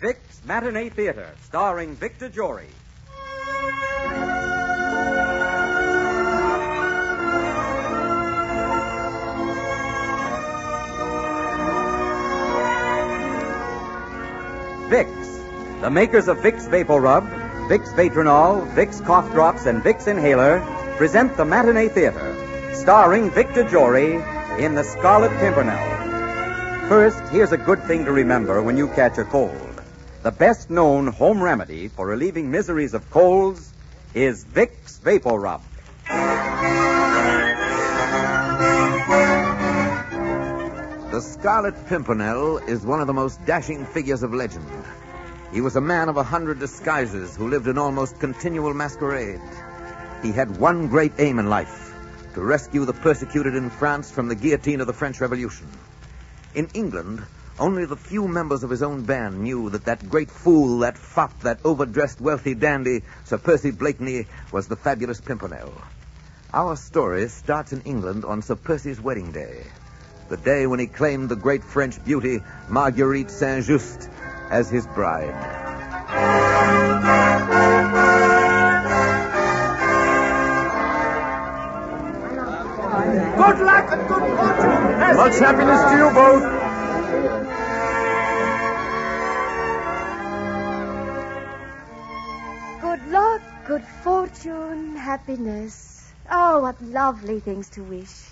Vic's Matinee Theater, starring Victor Jory. Vicks, the makers of Vicks Vapor Rub, Vicks Vatronol, Vicks Cough Drops, and Vicks Inhaler, present the Matinee Theater, starring Victor Jory in The Scarlet Pimpernel. First, here's a good thing to remember when you catch a cold. The best-known home remedy for relieving miseries of colds is Vicks Vapor Rub. The Scarlet Pimpernel is one of the most dashing figures of legend. He was a man of 100 disguises who lived in almost continual masquerade. He had one great aim in life, to rescue the persecuted in France from the guillotine of the French Revolution. In England, only the few members of his own band knew that great fool, that fop, that overdressed wealthy dandy, Sir Percy Blakeney, was the fabulous Pimpernel. Our story starts in England on Sir Percy's wedding day, the day when he claimed the great French beauty, Marguerite Saint-Just, as his bride. Good luck and good fortune. Much happiness to you both. Good luck, good fortune, happiness. Oh, what lovely things to wish.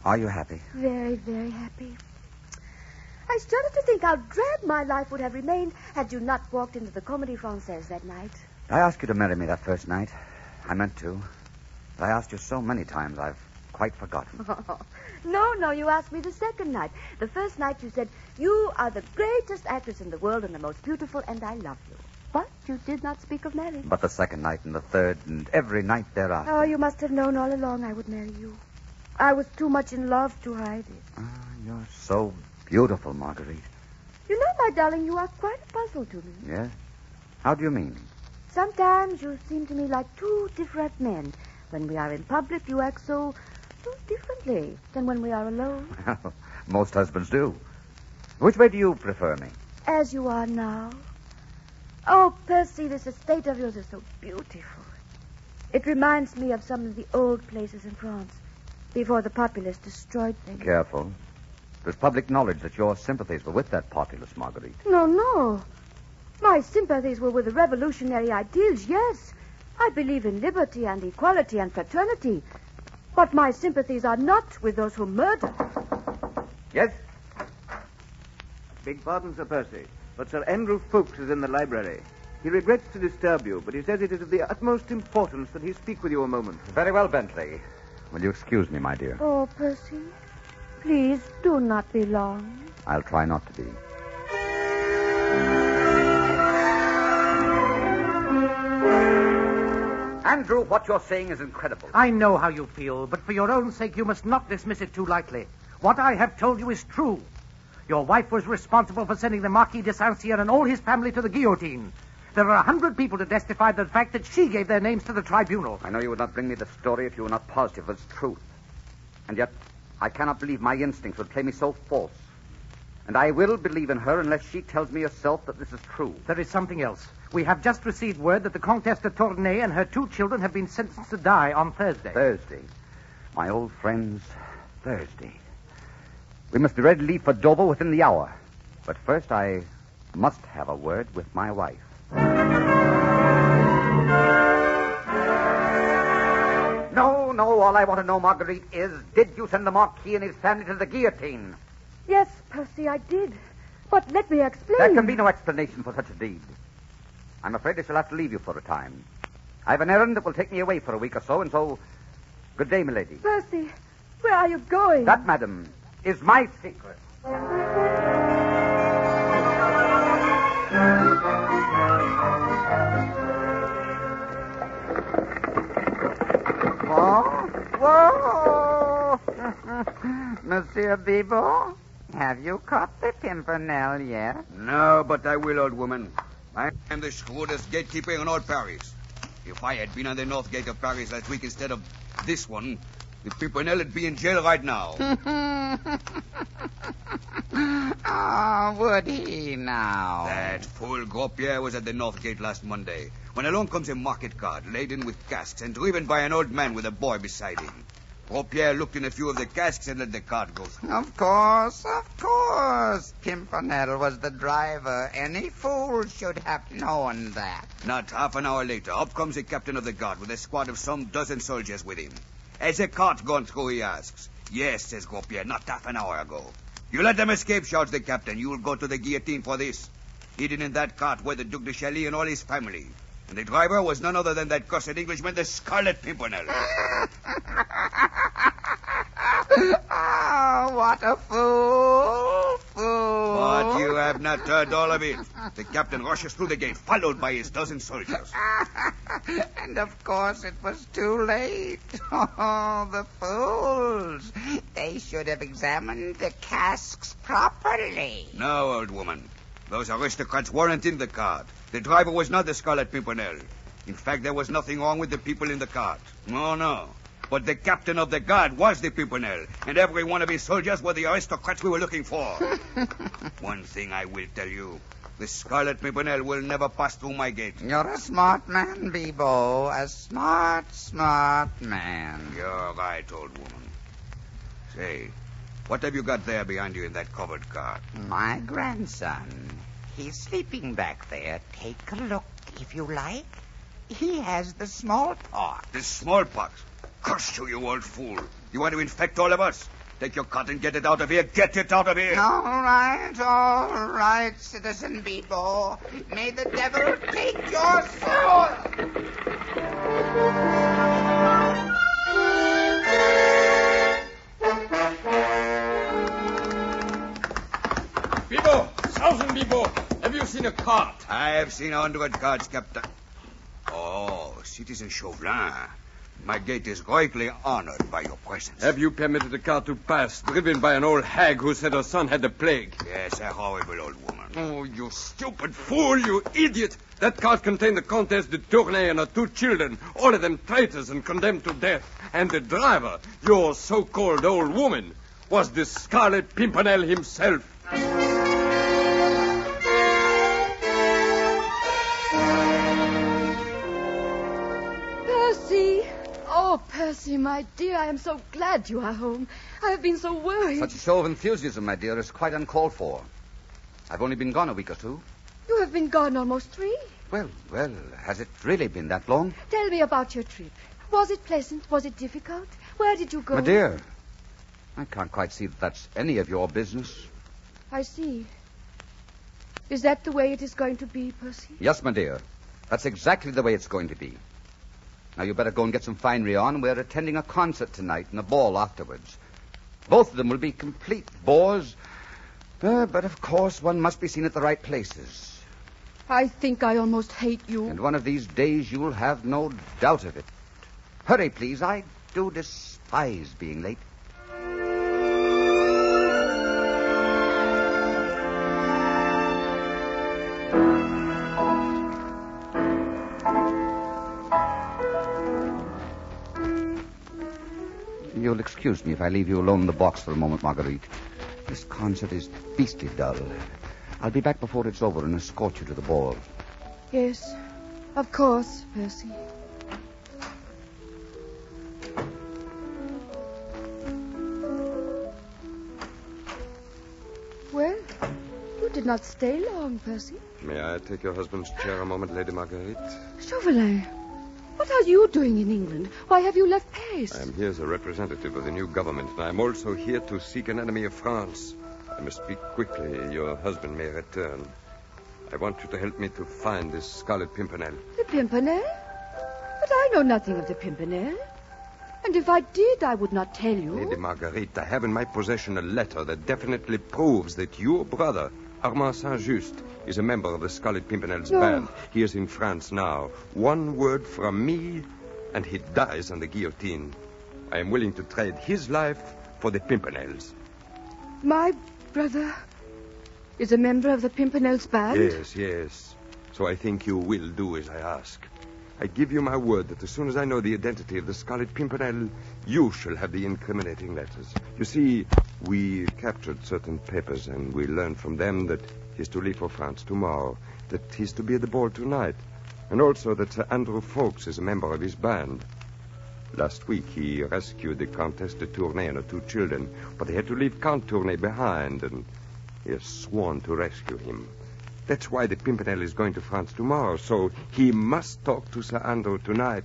Are you happy? Very, very happy. I started to think how drab my life would have remained had you not walked into the Comédie Française that night. I asked you to marry me that first night. I meant to. But I asked you so many times, I've quite forgotten. No, you asked me the second night. The first night you said, you are the greatest actress in the world and the most beautiful, and I love you. But you did not speak of marriage. But the second night and the third and every night thereafter. Oh, you must have known all along I would marry you. I was too much in love to hide it. Ah, you're so beautiful, Marguerite. You know, my darling, you are quite a puzzle to me. Yes? How do you mean? Sometimes you seem to me like two different men. When we are in public, you act so differently than when we are alone. Most husbands do. Which way do you prefer me? As you are now. Oh, Percy, this estate of yours is so beautiful. It reminds me of some of the old places in France, before the populace destroyed them. Careful. There's public knowledge that your sympathies were with that populace, Marguerite. No. My sympathies were with the revolutionary ideals, yes. I believe in liberty and equality and fraternity. But my sympathies are not with those who murder. Yes? Beg pardon, Sir Percy, but Sir Andrew Ffoulkes is in the library. He regrets to disturb you, but he says it is of the utmost importance that he speak with you a moment. Very well, Bentley. Will you excuse me, my dear? Oh, Percy, please do not be long. I'll try not to be. Andrew, what you're saying is incredible. I know how you feel, but for your own sake, you must not dismiss it too lightly. What I have told you is true. Your wife was responsible for sending the Marquis de Saint-Cyr and all his family to the guillotine. There are 100 people to testify to the fact that she gave their names to the tribunal. I know you would not bring me the story if you were not positive of its truth. And yet, I cannot believe my instincts would play me so false. And I will believe in her unless she tells me herself that this is true. There is something else. We have just received word that the Comtesse de Tournay and her 2 children have been sentenced to die on Thursday. Thursday. My old friends, Thursday. We must be ready to leave for Dover within the hour. But first, I must have a word with my wife. No, all I want to know, Marguerite, is did you send the Marquis and his family to the guillotine? Yes, Percy, I did. But let me explain. There can be no explanation for such a deed. I'm afraid I shall have to leave you for a time. I have an errand that will take me away for a week or so, and so... Good day, milady. Percy, where are you going? That, madam, is my secret. Whoa! Monsieur Bibot, have you caught the Pimpernel yet? No, but I will, old woman. I am the shrewdest gatekeeper in all Paris. If I had been on the north gate of Paris last week instead of this one, The Pimpernel would be in jail right now. Oh, would he now? That fool Gros Pierre was at the North Gate last Monday, when along comes a market cart laden with casks and driven by an old man with a boy beside him. Gros Pierre looked in a few of the casks and let the cart go through. Of course. Pimpernel was the driver. Any fool should have known that. Not half an hour later, up comes the captain of the guard with a squad of some dozen soldiers with him. Has the cart gone through, he asks. Yes, says Gros Pierre, not half an hour ago. You let them escape, shouts the captain. You'll go to the guillotine for this. Hidden in that cart were the Duc de Chaly and all his family. And the driver was none other than that cursed Englishman, the Scarlet Pimpernel. Oh, what a fool! But you have not heard all of it. The captain rushes through the gate, followed by his dozen soldiers. And of course it was too late. Oh, the fools. They should have examined the casks properly. No, old woman. Those aristocrats weren't in the cart. The driver was not the Scarlet Pimpernel. In fact, there was nothing wrong with the people in the cart. No. But the captain of the guard was the Pimpernel, and every one of his soldiers were the aristocrats we were looking for. One thing I will tell you. The Scarlet Pimpernel will never pass through my gate. You're a smart man, Bibo. A smart man. You're right, old woman. Say, what have you got there behind you in that covered cart? My grandson. He's sleeping back there. Take a look, if you like. He has the smallpox. The smallpox? Curse you, you old fool. You want to infect all of us? Take your cart and get it out of here. Get it out of here. All right, Citizen Bibo. May the devil take your soul. Bibo! Sergeant Bibo! Have you seen a cart? I have seen 100 carts, Captain. Oh, Citizen Chauvelin. My gate is greatly honored by your presence. Have you permitted the cart to pass, driven by an old hag who said her son had the plague? Yes, a horrible old woman. Oh, you stupid fool, you idiot! That cart contained the Comtesse de Tournay and her 2 children, all of them traitors and condemned to death. And the driver, your so-called old woman, was the Scarlet Pimpernel himself. Oh, Percy, my dear, I am so glad you are home. I have been so worried. Such a show of enthusiasm, my dear, is quite uncalled for. I've only been gone a week or 2. You have been gone almost 3. Well, has it really been that long? Tell me about your trip. Was it pleasant? Was it difficult? Where did you go? My dear, I can't quite see that that's any of your business. I see. Is that the way it is going to be, Percy? Yes, my dear. That's exactly the way it's going to be. Now, you better go and get some finery on. We're attending a concert tonight and a ball afterwards. Both of them will be complete bores. But, of course, one must be seen at the right places. I think I almost hate you. And one of these days you'll have no doubt of it. Hurry, please. I do despise being late. You'll excuse me if I leave you alone in the box for a moment, Marguerite. This concert is beastly dull. I'll be back before it's over and escort you to the ball. Yes, of course, Percy. Well, you did not stay long, Percy. May I take your husband's chair a moment, Lady Marguerite? Chauvelin, what are you doing in England? Why have you left Paris? I am here as a representative of the new government, and I am also here to seek an enemy of France. I must speak quickly. Your husband may return. I want you to help me to find this Scarlet Pimpernel. The Pimpernel? But I know nothing of the Pimpernel. And if I did, I would not tell you. Lady Marguerite, I have in my possession a letter that definitely proves that your brother, Armand Saint-Just, is a member of the Scarlet Pimpernel's band. He is in France now. One word from me, and he dies on the guillotine. I am willing to trade his life for the Pimpernel's. My brother is a member of the Pimpernel's band? Yes. So I think you will do as I ask. I give you my word that as soon as I know the identity of the Scarlet Pimpernel, you shall have the incriminating letters. You see, we captured certain papers, and we learned from them that he's to leave for France tomorrow, that he's to be at the ball tonight, and also that Sir Andrew Ffoulkes is a member of his band. Last week, he rescued the Countess de Tournay and her 2 children, but they had to leave Count Tournay behind, and he has sworn to rescue him. That's why the Pimpernel is going to France tomorrow, so he must talk to Sir Andrew tonight.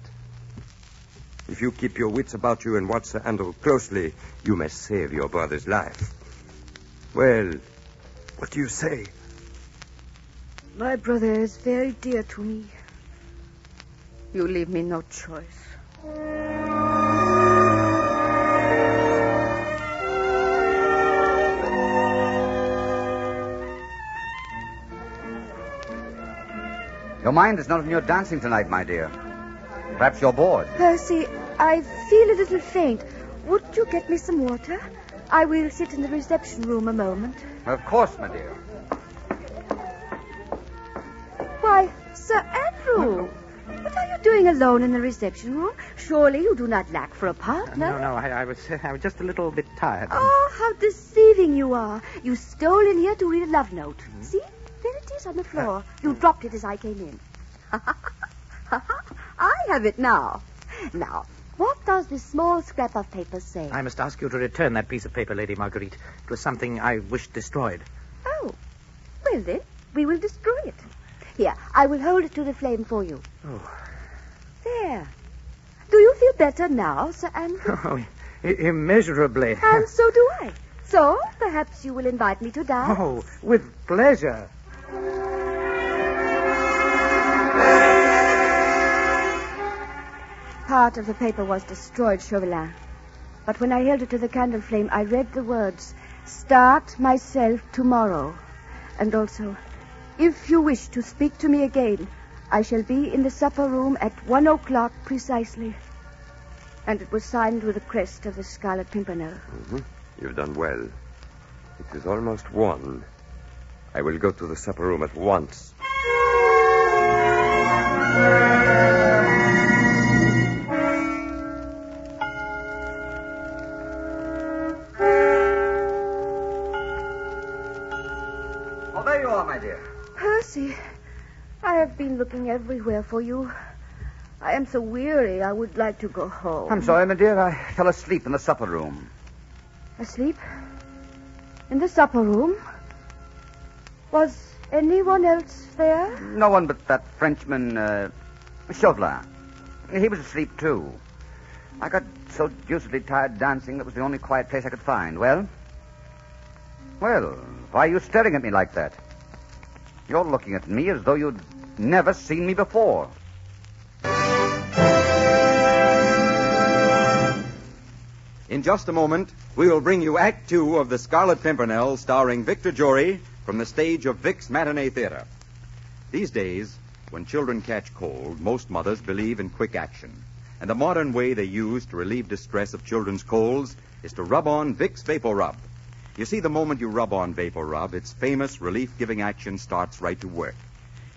If you keep your wits about you and watch Sir Andrew closely, you may save your brother's life. Well, what do you say? My brother is very dear to me. You leave me no choice. Your mind is not on your dancing tonight, my dear. Perhaps you're bored. Percy, I feel a little faint. Would you get me some water? I will sit in the reception room a moment. Of course, my dear. Why, Sir Andrew! What are you doing alone in the reception room? Surely you do not lack for a partner. No, I was just a little bit tired. Oh, how deceiving you are. You stole in here to read a love note. Mm-hmm. See? There it is on the floor. You dropped it as I came in. I have it now. Now, what does this small scrap of paper say? I must ask you to return that piece of paper, Lady Marguerite. It was something I wished destroyed. Oh. Well, then, we will destroy it. Here, I will hold it to the flame for you. Oh. There. Do you feel better now, Sir Andrew? Oh, immeasurably. And so do I. So, perhaps you will invite me to dance? Oh, with pleasure. Part of the paper was destroyed, Chauvelin. But when I held it to the candle flame, I read the words, "Start myself tomorrow." And also, "If you wish to speak to me again, I shall be in the supper room at 1 o'clock precisely." And it was signed with the crest of the Scarlet Pimpernel. Mm-hmm. You've done well. It is almost 1. I will go to the supper room at once. Oh, there you are, my dear. Percy, I have been looking everywhere for you. I am so weary, I would like to go home. I'm sorry, my dear. I fell asleep in the supper room. Asleep? In the supper room? Was anyone else there? No one but that Frenchman, Chauvelin. He was asleep, too. I got so deucedly tired dancing that was the only quiet place I could find. Well? Well, why are you staring at me like that? You're looking at me as though you'd never seen me before. In just a moment, we will bring you Act 2 of The Scarlet Pimpernel, starring Victor Jory, from the stage of Vic's Matinee Theater. These days, when children catch cold, most mothers believe in quick action. And the modern way they use to relieve distress of children's colds is to rub on Vic's Vapor Rub. You see, the moment you rub on Vapor Rub, its famous relief-giving action starts right to work.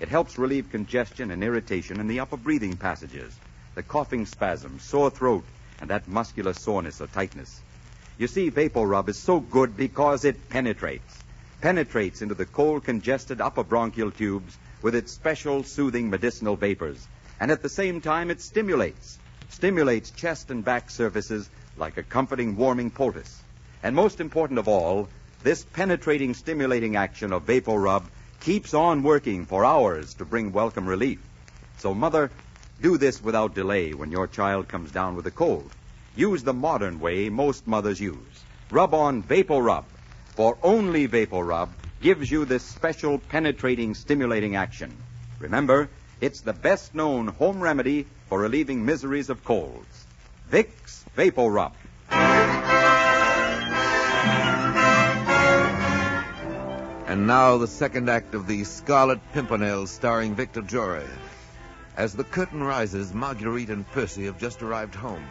It helps relieve congestion and irritation in the upper breathing passages, the coughing spasms, sore throat, and that muscular soreness or tightness. You see, Vapor Rub is so good because it penetrates into the cold, congested upper bronchial tubes with its special soothing medicinal vapors. And at the same time, it stimulates chest and back surfaces like a comforting, warming poultice. And most important of all, this penetrating, stimulating action of Vapor Rub keeps on working for hours to bring welcome relief. So, mother, do this without delay when your child comes down with a cold. Use the modern way most mothers use. Rub on Vapor Rub, for only Vapor Rub gives you this special penetrating, stimulating action. Remember, it's the best-known home remedy for relieving miseries of colds. Vic's Vapor Rub. And now the second act of The Scarlet Pimpernel, starring Victor Jory. As the curtain rises, Marguerite and Percy have just arrived home.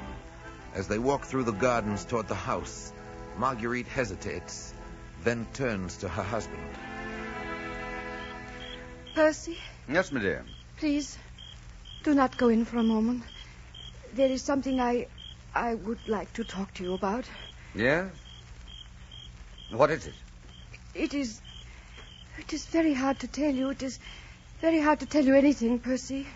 As they walk through the gardens toward the house, Marguerite hesitates, then turns to her husband. Percy, Yes, my dear. please, Do not go in for a moment. There is something I would like to talk to you about. Yes? What is it? It is very hard to tell you. It is very hard to tell you anything, Percy.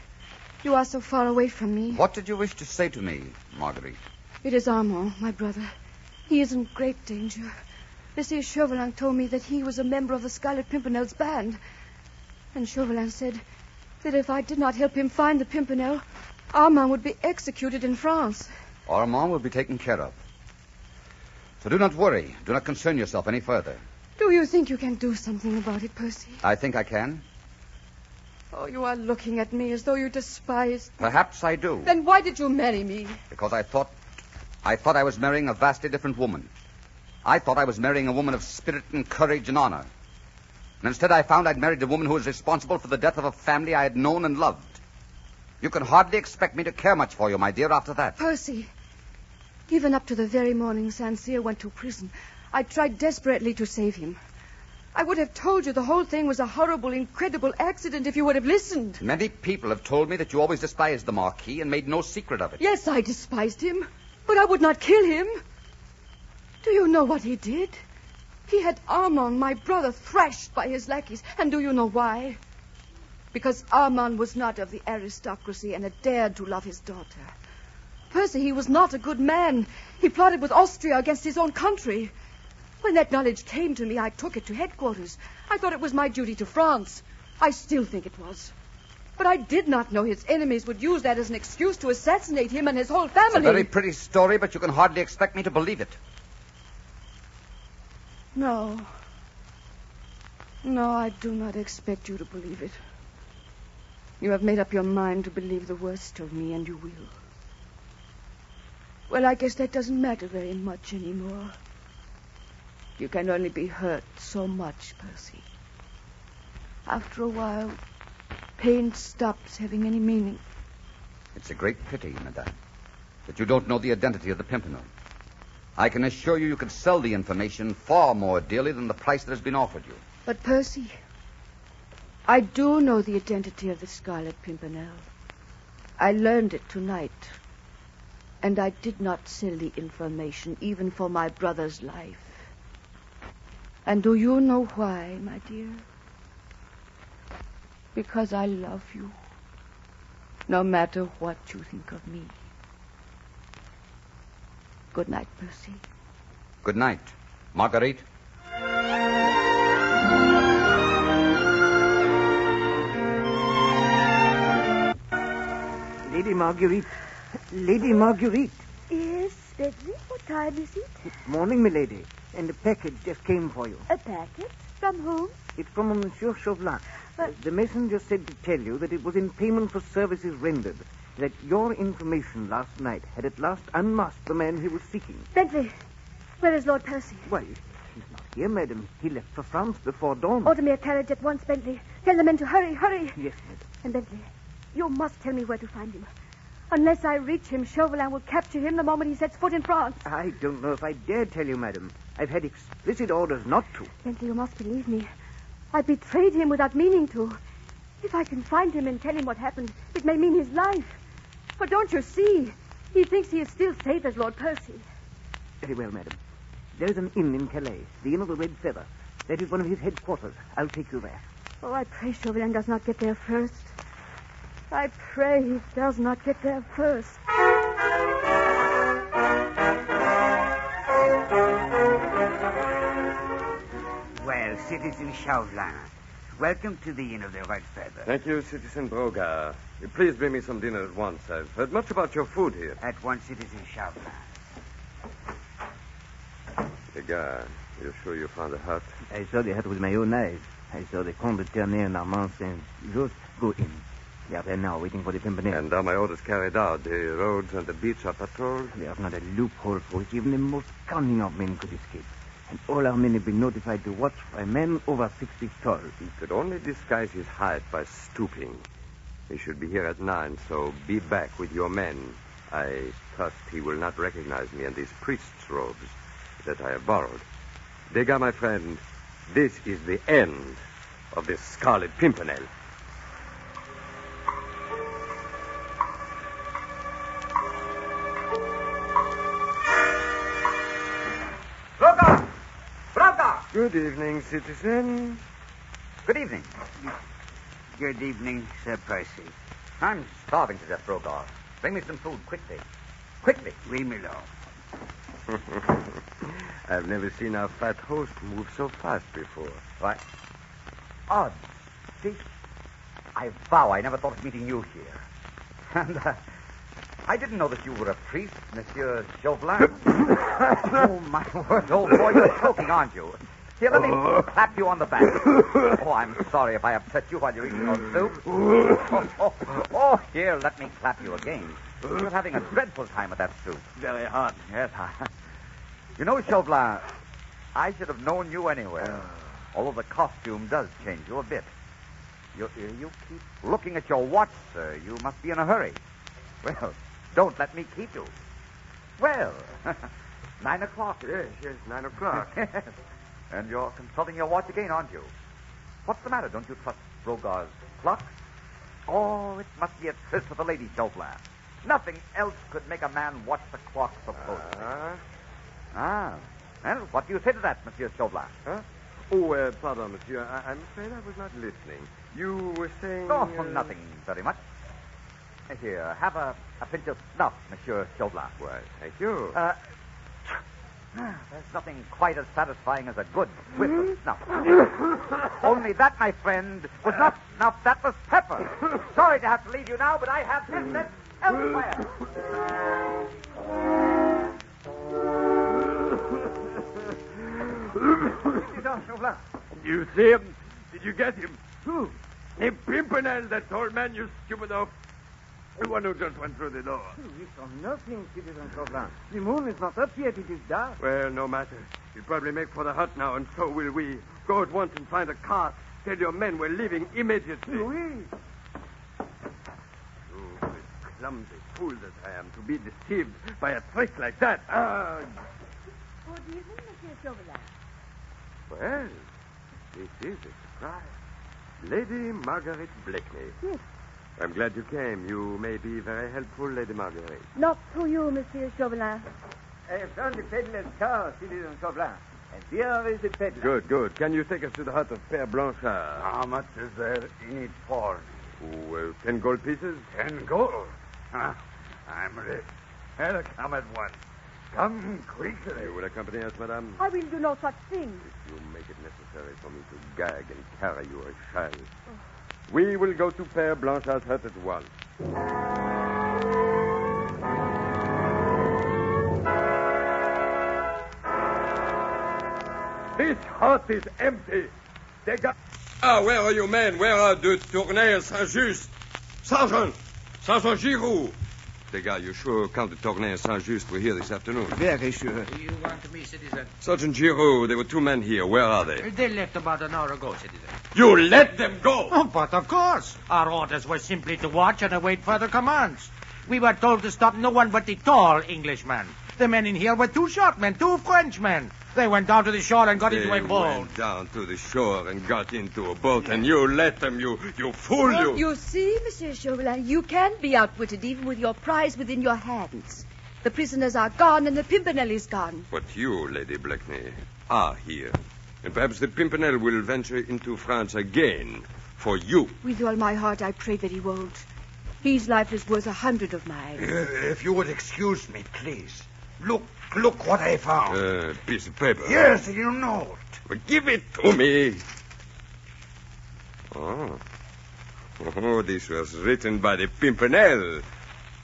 You are so far away from me. What did you wish to say to me, Marguerite? It is Armand, my brother. He is in great danger. Monsieur Chauvelin told me that he was a member of the Scarlet Pimpernel's band. And Chauvelin said that if I did not help him find the Pimpernel, Armand would be executed in France. Armand will be taken care of. So do not worry. Do not concern yourself any further. Do you think you can do something about it, Percy? I think I can. Oh, you are looking at me as though you despised me. Perhaps I do. Then why did you marry me? Because I thought I was marrying a vastly different woman. I thought I was marrying a woman of spirit and courage and honor. And instead I found I'd married a woman who was responsible for the death of a family I had known and loved. You can hardly expect me to care much for you, my dear, after that. Percy, even up to the very morning St. Cyr went to prison, I tried desperately to save him. I would have told you the whole thing was a horrible, incredible accident if you would have listened. Many people have told me that you always despised the Marquis and made no secret of it. Yes, I despised him, but I would not kill him. Do you know what he did? He had Armand, my brother, thrashed by his lackeys. And do you know why? Because Armand was not of the aristocracy and had dared to love his daughter. Percy, he was not a good man. He plotted with Austria against his own country. When that knowledge came to me, I took it to headquarters. I thought it was my duty to France. I still think it was. But I did not know his enemies would use that as an excuse to assassinate him and his whole family. It's a very pretty story, but you can hardly expect me to believe it. No. No, I do not expect you to believe it. You have made up your mind to believe the worst of me, and you will. Well, I guess that doesn't matter very much anymore. You can only be hurt so much, Percy. After a while, pain stops having any meaning. It's a great pity, madame, that you don't know the identity of the Pimpernel. I can assure you could sell the information far more dearly than the price that has been offered you. But, Percy, I do know the identity of the Scarlet Pimpernel. I learned it tonight. And I did not sell the information, even for my brother's life. And do you know why, my dear? Because I love you, no matter what you think of me. Good night, Percy. Good night, Marguerite. Lady Marguerite. Lady Marguerite. Yes, Bentley? What time is it? Morning, milady. And a package just came for you. A packet? From whom? It's from Monsieur Chauvelin. The messenger said to tell you that it was in payment for services rendered, that your information last night had at last unmasked the man he was seeking. Bentley, where is Lord Percy? Why, he's not here, madam. He left for France before dawn. Order me a carriage at once, Bentley. Tell the men to hurry, hurry. Yes, madam. And Bentley, you must tell me where to find him. Unless I reach him, Chauvelin will capture him the moment he sets foot in France. I don't know if I dare tell you, madam. I've had explicit orders not to. Bentley, you must believe me. I betrayed him without meaning to. If I can find him and tell him what happened, it may mean his life. But don't you see? He thinks he is still safe as Lord Percy. Very well, madam. There is an inn in Calais, the Inn of the Red Feather. That is one of his headquarters. I'll take you there. Oh, I pray Chauvelin does not get there first. I pray he does not get there first. Well, Citizen Chauvelin, welcome to the Inn of the Red Feather. Thank you, Citizen Broga. Please bring me some dinner at once. I've heard much about your food here. At once, Citizen Chauvelin. Degas, you're sure you found the hut? I saw the hut with my own eyes. I saw the Comte de Ternay and Armand Saint-Just go in. They are there now, waiting for the Pimpernel. And are my orders carried out? The roads and the beach are patrolled? There's not a loophole for which even the most cunning of men could escape. And all our men have been notified to watch for a man over 6 feet tall. He could only disguise his height by stooping. He should be here at 9, so be back with your men. I trust he will not recognize me in these priest's robes that I have borrowed. Degas, my friend, this is the end of this Scarlet Pimpernel. Good evening, citizen. Good evening. Good evening, Sir Percy. I'm starving to death, Brogar. Bring me some food quickly. Quickly. Oui, my lord. I've never seen our fat host move so fast before. Why? Odd. See, I vow I never thought of meeting you here. And I didn't know that you were a priest, Monsieur Chauvelin. Oh, my word, old boy, you're choking, aren't you? Here, let me clap you on the back. Oh, I'm sorry if I upset you while you're eating your soup. Oh, here, let me clap you again. You're having a dreadful time with that soup. Very hot. Yes, You know, Chauvelin, I should have known you anywhere. Although the costume does change you a bit. You keep looking at your watch, sir. You must be in a hurry. Well, don't let me keep you. Well, 9 o'clock. Yes, 9 o'clock. And you're consulting your watch again, aren't you? What's the matter? Don't you trust Brogar's clock? Oh, it must be a tryst with the lady, Chauvelin. Nothing else could make a man watch the clock, supposedly. Well, what do you say to that, Monsieur Chauvelin? Huh? Oh, pardon, monsieur. I'm afraid I was not listening. You were saying... Oh, nothing very much. Here, have a pinch of snuff, Monsieur Chauvelin. Why, thank you. There's nothing quite as satisfying as a good whiff of snuff. Only that, my friend, was not snuff, that was pepper. Sorry to have to leave you now, but I have business elsewhere. You see him? Did you get him? Who? The Pimpernel, that tall man, you stupid oaf. The one who just went through the door. We saw nothing, Citizen Chauvelin. The moon is not up yet. It is dark. Well, no matter. He'll probably make for the hut now, and so will we. Go at once and find a cart. Tell your men we're leaving immediately. Oui. Oh, the clumsy fool that I am to be deceived by a trick like that. Good evening, Monsieur Chauvelin. Well, this is a surprise. Lady Margaret Blakeney. Yes. I'm glad you came. You may be very helpful, Lady Margaret. Not to you, Monsieur Chauvelin. I have found the peddler's car, Citizen Chauvelin. And here is the peddler. Good, good. Can you take us to the hut of Père Blanchard? How much is there in it for? 10 gold pieces? 10 gold. I'm rich. I'll come at once. Come quickly. You will accompany us, madame? I will do no such thing. If you make it necessary for me to gag and carry you, I shall. We will go to Père Blanchard's hut at once. This hut is empty. They got... where are you men? Where are the Tournay and Saint-Just? Sergeant! Sergeant Giroux! Degas, you sure Count de Tournay and Saint-Just were here this afternoon? Very sure. You want me, citizen? Sergeant Giroux, there were 2 men here. Where are they? They left about an hour ago, citizen. You let them go! Oh, but of course. Our orders were simply to watch and await further commands. We were told to stop no one but the tall Englishman. The men in here were 2 short men, 2 Frenchmen. They went down to the shore and got into a boat. They went down to the shore and got into a boat, and you let them, you fool, Well, you. you see, Monsieur Chauvelin, you can be outwitted even with your prize within your hands. The prisoners are gone and the Pimpernel is gone. But you, Lady Blakeney, are here. And perhaps the Pimpernel will venture into France again for you. With all my heart, I pray that he won't. His life is worth 100 of mine. If you would excuse me, please. Look what I found. Piece of paper. Yes, you know it. Well, give it to me. Oh, this was written by the Pimpernel.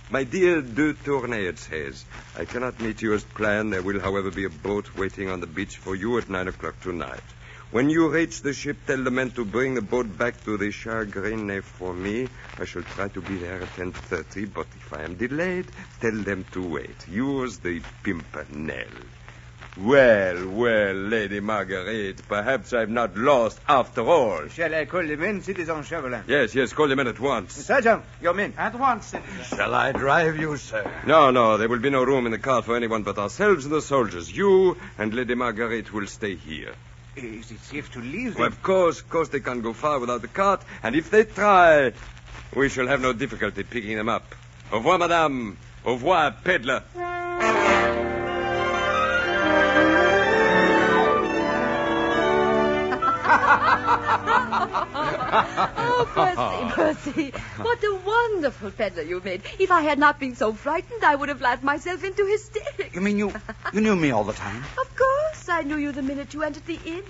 My dear de Tournay, it says, I cannot meet you as planned. There will, however, be a boat waiting on the beach for you at 9 o'clock tonight. When you reach the ship, tell the men to bring the boat back to the Chagrin for me. I shall try to be there at 10:30, but if I am delayed, tell them to wait. Yours, the Pimpernel. Well, Lady Marguerite, perhaps I'm not lost after all. Shall I call the men, Citizen Chauvelin? Yes, call them in at once. Sergeant, your men. At once, citizen. Shall I drive you, sir? No, there will be no room in the cart for anyone but ourselves and the soldiers. You and Lady Marguerite will stay here. Is it safe to leave Well, them? of course they can't go far without the cart, and if they try, we shall have no difficulty picking them up. Au revoir, madame. Au revoir, peddler. Oh, Percy, what a wonderful peddler you made. If I had not been so frightened, I would have laughed myself into hysterics. You mean you knew me all the time? Of course, I knew you the minute you entered the inn.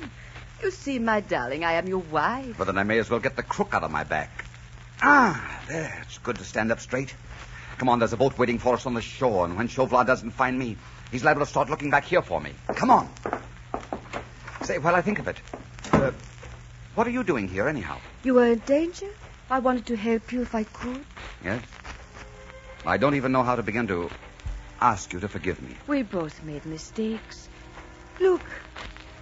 You see, my darling, I am your wife. But then I may as well get the crook out of my back. Ah, there. It's good to stand up straight. Come on, there's a boat waiting for us on the shore, and when Chauvelin doesn't find me, he's liable to start looking back here for me. Come on. Say, while I think of it, what are you doing here, anyhow? You were in danger? I wanted to help you if I could. Yes? I don't even know how to begin to ask you to forgive me. We both made mistakes. Look,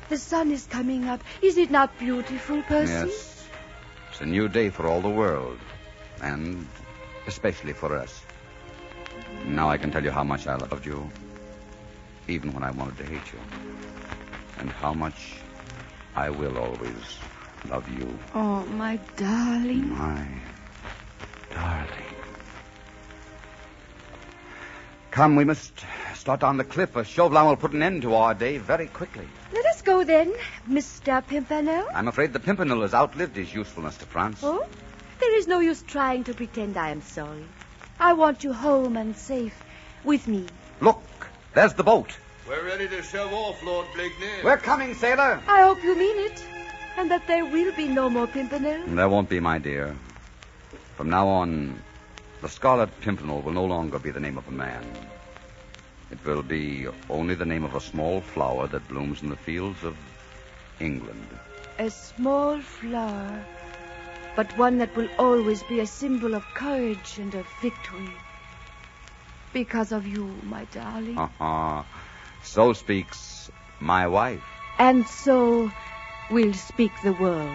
the sun is coming up. Is it not beautiful, Percy? Yes. It's a new day for all the world, and especially for us. Now I can tell you how much I loved you, even when I wanted to hate you, and how much I will always love you. Oh, my darling. My darling. Come, we must start down the cliff, or Chauvelin will put an end to our day very quickly. Let us go then, Mr. Pimpernel. I'm afraid the Pimpernel has outlived his usefulness to France. Oh? There is no use trying to pretend I am sorry. I want you home and safe with me. Look, there's the boat. We're ready to shove off, Lord Blakeney. We're coming, sailor. I hope you mean it, and that there will be no more Pimpernel. There won't be, my dear. From now on, the Scarlet Pimpernel will no longer be the name of a man. It will be only the name of a small flower that blooms in the fields of England. A small flower, but one that will always be a symbol of courage and of victory. Because of you, my darling. So speaks my wife. And so will speak the world.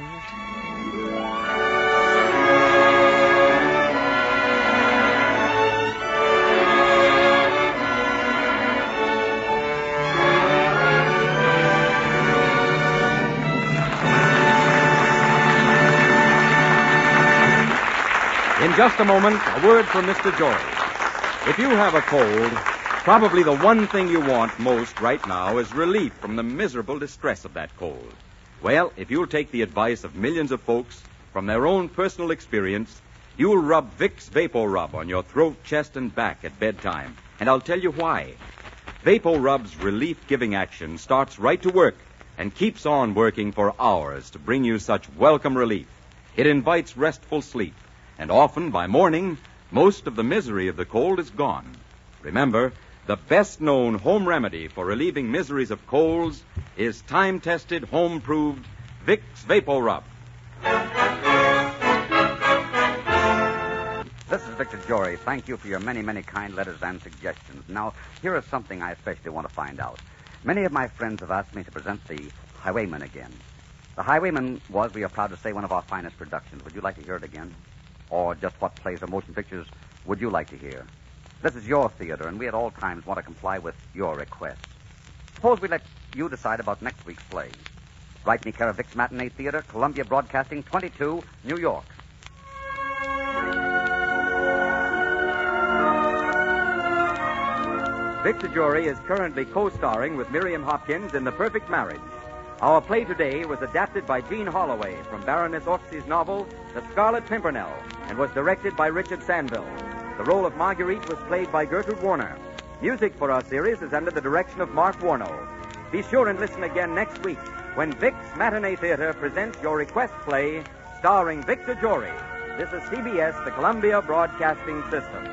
In just a moment, a word from Mr. Jory. If you have a cold, probably the one thing you want most right now is relief from the miserable distress of that cold. Well, if you'll take the advice of millions of folks from their own personal experience, you'll rub Vicks Vapo Rub on your throat, chest, and back at bedtime. And I'll tell you why. Vapo Rub's relief-giving action starts right to work and keeps on working for hours to bring you such welcome relief. It invites restful sleep. And often, by morning, most of the misery of the cold is gone. Remember, the best-known home remedy for relieving miseries of colds is time-tested, home-proved Vicks Vapo Rub. This is Victor Jory. Thank you for your many, many kind letters and suggestions. Now, here is something I especially want to find out. Many of my friends have asked me to present The Highwayman again. The Highwayman was, we are proud to say, one of our finest productions. Would you like to hear it again? Or just what plays or motion pictures would you like to hear? This is your theater, and we at all times want to comply with your requests. Suppose we let you decide about next week's play. Write me care of Vic's Matinee Theater, Columbia Broadcasting, 22, New York. Victor Jory is currently co-starring with Miriam Hopkins in The Perfect Marriage. Our play today was adapted by Jean Holloway from Baroness Orczy's novel, The Scarlet Pimpernel, and was directed by Richard Sanville. The role of Marguerite was played by Gertrude Warner. Music for our series is under the direction of Mark Warno. Be sure and listen again next week when Vic's Matinee Theater presents your request play starring Victor Jory. This is CBS, the Columbia Broadcasting System.